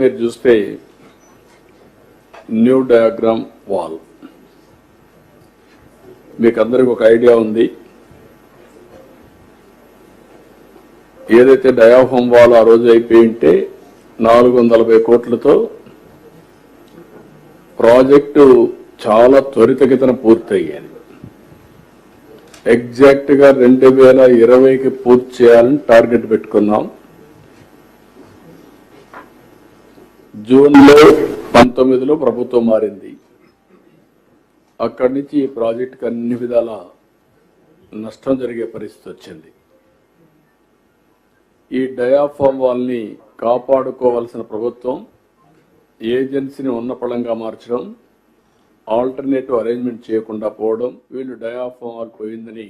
మీరు చూస్తే new diagram wall మీకు అందరికి ఒక ఐడియా ఉంది. ఏదైతే డయాఫామ్ వాల్ ఆ రోజు అయిపోయి ఉంటే 440 కోట్లతో ప్రాజెక్టు చాలా త్వరితగతిన పూర్తయ్యేది. ఎగ్జాక్ట్ గా 2020కి పూర్తి చేయాలని టార్గెట్ పెట్టుకున్నాం. జూన్లో 19లో ప్రభుత్వం మారింది. అక్కడి నుంచి ఈ ప్రాజెక్టుకి అన్ని విధాల నష్టం జరిగే పరిస్థితి వచ్చింది. ఈ డయాఫామ్ వాల్ని కాపాడుకోవాల్సిన ప్రభుత్వం ఏజెన్సీని ఉన్నపళంగా మార్చడం, ఆల్టర్నేటివ్ అరేంజ్మెంట్ చేయకుండా పోవడం, వీళ్ళు డయాఫామ్ వాల్ పోయిందని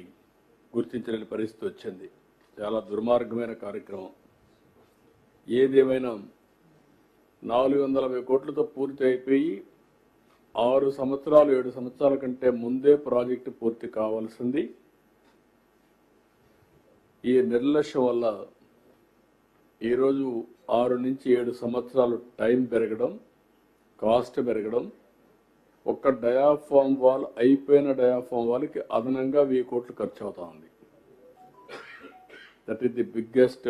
గుర్తించలేని పరిస్థితి వచ్చింది. చాలా దుర్మార్గమైన కార్యక్రమం. ఏదేమైనా 440 కోట్లతో పూర్తి అయిపోయి 6 సంవత్సరాలు 7 సంవత్సరాల కంటే ముందే ప్రాజెక్టు పూర్తి కావాల్సింది. ఈ నిర్లక్ష్యం వల్ల ఈరోజు 6 నుంచి 7 సంవత్సరాలు టైం పెరగడం, కాస్ట్ పెరగడం, ఒక్క డయాఫామ్ వాల్ అయిపోయిన డయాఫామ్ వాల్కి అదనంగా 1000 కోట్లు ఖర్చు అవుతా ఉంది. That is the biggest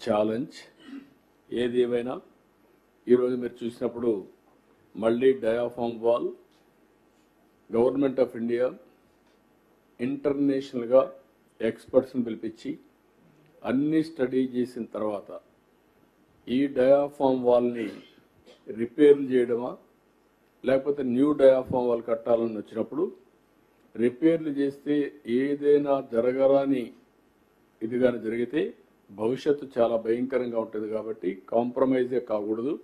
challenge. ఏది ఏమైనా ఈరోజు మీరు చూసినప్పుడు మళ్ళీ diaphragm wall government of India ఇంటర్నేషనల్గా ఎక్స్పర్ట్స్ని పిలిపించి అన్ని స్టడీ చేసిన తర్వాత ఈ డయాఫామ్ వాల్ని రిపేర్లు చేయడమా లేకపోతే న్యూ డయాఫామ్ వాల్ కట్టాలని వచ్చినప్పుడు రిపేర్లు చేస్తే ఏదైనా జరగరాని ఇది కానీ జరిగితే భవిష్యత్తు చాలా భయంకరంగా ఉంటుంది. కాబట్టి కాంప్రమైజే కాకూడదు.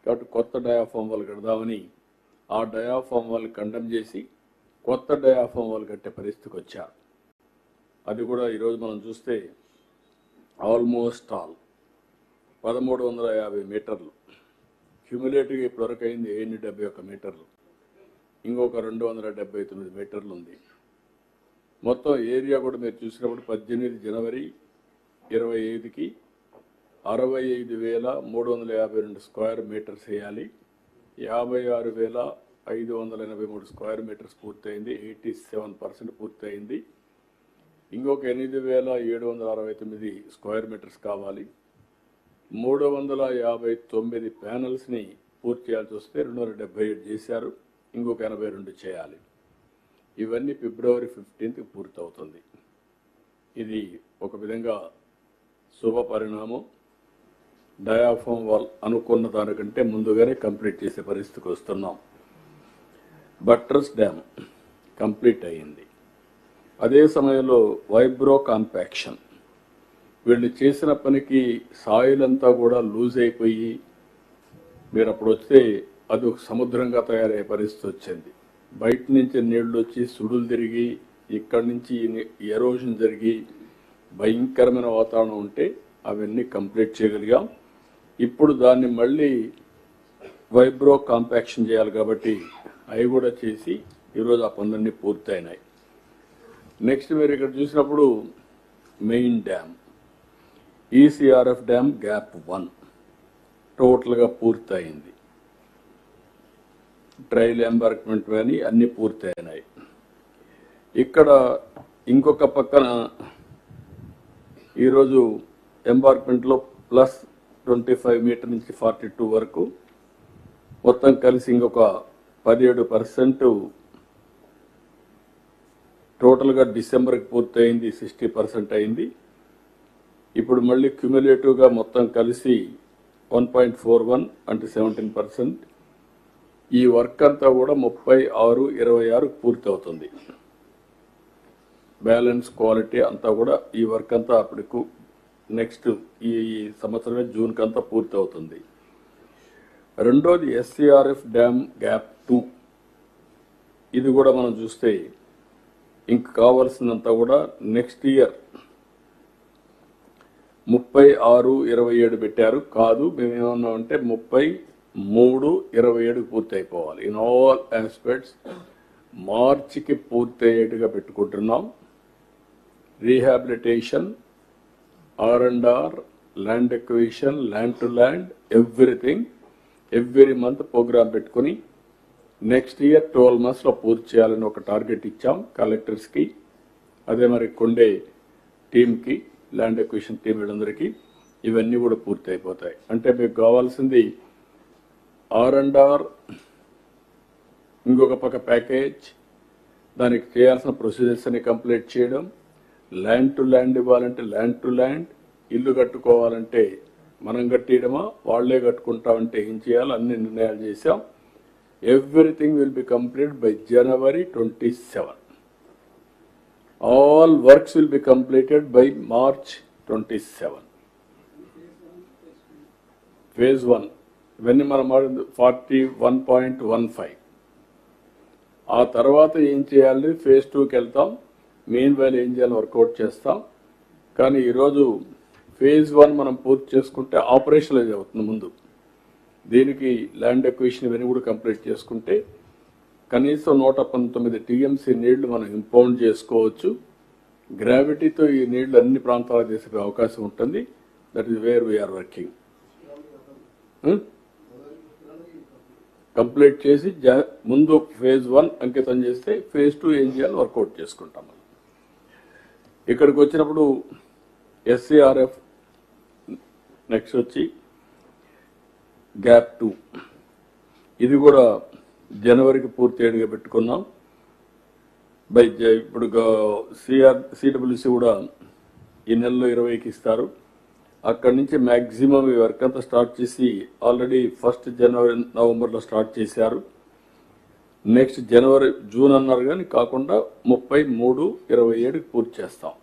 కాబట్టి కొత్త డయాఫామ్ వాల్ కడదామని ఆ డయాఫామ్ వాల్ కండెమ్ చేసి కొత్త డయాఫామ్ వాల్ కట్టే పరిస్థితికి వచ్చారు. అది కూడా ఈరోజు మనం చూస్తే ఆల్మోస్ట్ ఆల్ 1350 మీటర్లు క్యూములేటివ్గా ఇప్పటివరకు అయింది 771 మీటర్లు, ఇంకొక 279 మీటర్లు ఉంది. మొత్తం ఏరియా కూడా మీరు చూసినప్పుడు 18 జనవరి 25కి 65,352 స్క్వేర్ మీటర్స్ వేయాలి. 56,583 స్క్వేర్ మీటర్స్ పూర్తయింది. 87% పూర్తయింది. ఇంకొక 8,769 స్క్వేర్ మీటర్స్ కావాలి. 359 ప్యానల్స్ని పూర్తి చేయాల్సి వస్తే 277 చేశారు. ఇంకొక 82 చేయాలి. ఇవన్నీ ఫిబ్రవరి 15కి పూర్తవుతుంది. ఇది ఒక విధంగా శుభ పరిణామం. డయాఫామ్ వాల్ అనుకున్న దానికంటే ముందుగానే కంప్లీట్ చేసే పరిస్థితికి వస్తున్నాం. బట్రస్ డ్యామ్ కంప్లీట్ అయ్యింది. అదే సమయంలో వైబ్రో కాంపాక్షన్, వీళ్ళు చేసిన పనికి సాయిల్ అంతా కూడా లూజ్ అయిపోయి మీరు అప్పుడు వస్తే అది ఒక సముద్రంగా తయారయ్యే పరిస్థితి వచ్చింది. బయట నుంచి నీళ్లు వచ్చి సుడులు తిరిగి ఇక్కడి నుంచి ఎరోషన్ జరిగి భయంకరమైన వాతావరణం ఉంటే అవన్నీ కంప్లీట్ చేయగలిగాం. ఇప్పుడు దాన్ని మళ్ళీ వైబ్రో కాంపాక్షన్ చేయాలి కాబట్టి అవి కూడా చేసి ఈరోజు ఆ పనులన్నీ పూర్తయినాయి. నెక్స్ట్ మీరు ఇక్కడ చూసినప్పుడు main dam ECRF dam gap 1 టోటల్గా పూర్తయింది. ట్రయల్ ఎంబార్క్మెంట్ కానీ అన్నీ పూర్తయినాయి. ఇక్కడ ఇంకొక పక్కన ఈరోజు ఎంబార్క్మెంట్లో ప్లస్ 25 మీటర్ నుంచి 42 వరకు మొత్తం కలిసి ఇంకొక 17% టోటల్గా డిసెంబర్కి పూర్తయింది. 60% అయింది. ఇప్పుడు మళ్ళీ క్యుములేటివ్గా మొత్తం కలిసి 1.41 అంటే 17%. ఈ వర్క్ అంతా కూడా 36/26 పూర్తి అవుతుంది. బ్యాలెన్స్ క్వాలిటీ అంతా కూడా ఈ వర్క్ అంతా అప్పటికు నెక్స్ట్ ఈ సంవత్సరమే జూన్కి అంతా పూర్తి అవుతుంది. రెండోది ఎస్సీఆర్ఎఫ్ డ్యామ్ గ్యాప్ 2, ఇది కూడా మనం చూస్తే ఇంక కావాల్సినంత కూడా నెక్స్ట్ ఇయర్ 36/27 పెట్టారు. కాదు మేమేమన్నామంటే 33/27 పూర్తి అయిపోవాలి. ఇన్ ఆల్ ఆస్పెక్ట్స్ మార్చికి పూర్తయ్యేట్టుగా పెట్టుకుంటున్నాం. Rehabilitation, R&R, land acquisition, land to land, everything every month program పెట్టుకుని నెక్స్ట్ ఇయర్ 12 monthsలో పూర్తి చేయాలని ఒక టార్గెట్ ఇచ్చాం కలెక్టర్స్కి. అదే మరి కొండే టీంకి, ల్యాండ్ ఎక్విజిషన్ టీం వీళ్ళందరికీ ఇవన్నీ కూడా పూర్తి అయిపోతాయి. అంటే మీకు కావాల్సింది R&R, ఇంకొక పక్క ప్యాకేజ్, దానికి చేయాల్సిన ప్రొసీజర్స్ అన్ని కంప్లీట్ చేయడం, ల్యాండ్ టు ల్యాండ్ ఇవ్వాలంటే ల్యాండ్ టు ల్యాండ్, ఇల్లు కట్టుకోవాలంటే మనం కట్టియడమా వాళ్లే కట్టుకుంటామంటే ఏం చేయాలో అన్ని నిర్ణయాలు చేశాం. Everything will be complete by January 27. All works will be completed by March 27. Phase 1 ఇవన్నీ మనం 41.15. ఆ తర్వాత ఏం చేయాలి, phase 2కి వెళ్తాం. మెయిన్ వైల్ ఏం చేయాలని వర్కౌట్ చేస్తాం. కానీ ఈరోజు phase 1 మనం పూర్తి చేసుకుంటే ఆపరేషనలైజ్ అవుతుంది. ముందు దీనికి ల్యాండ్ ఎక్విజిషన్ ఇవన్నీ కూడా కంప్లీట్ చేసుకుంటే కనీసం 119 TMC నీళ్లు మనం ఇంపౌండ్ చేసుకోవచ్చు. గ్రావిటీతో ఈ నీళ్లు అన్ని ప్రాంతాలకు తీసే అవకాశం ఉంటుంది. That is where we are working. Complete చేసి ముందు phase 1 అంకితం చేస్తే phase 2 ఏం చేయాలో వర్కౌట్ చేసుకుంటాం. ఇక్కడికి వచ్చినప్పుడు SCRF, నెక్స్ట్ వచ్చి గ్యాప్ 2, ఇది కూడా జనవరికి పూర్తి అయ్యేట్టుగా పెట్టుకున్నాం. ఇప్పుడు CWC కూడా ఈ నెలలో 20కి ఇస్తారు. అక్కడి నుంచి మ్యాక్సిమం ఈ వర్క్ అంతా స్టార్ట్ చేసి ఆల్రెడీ 1 January, Novemberలో స్టార్ట్ చేశారు. నెక్స్ట్ June అన్నారు కానీ కాకుండా 30, 3, 27కి పూర్తి చేస్తాం.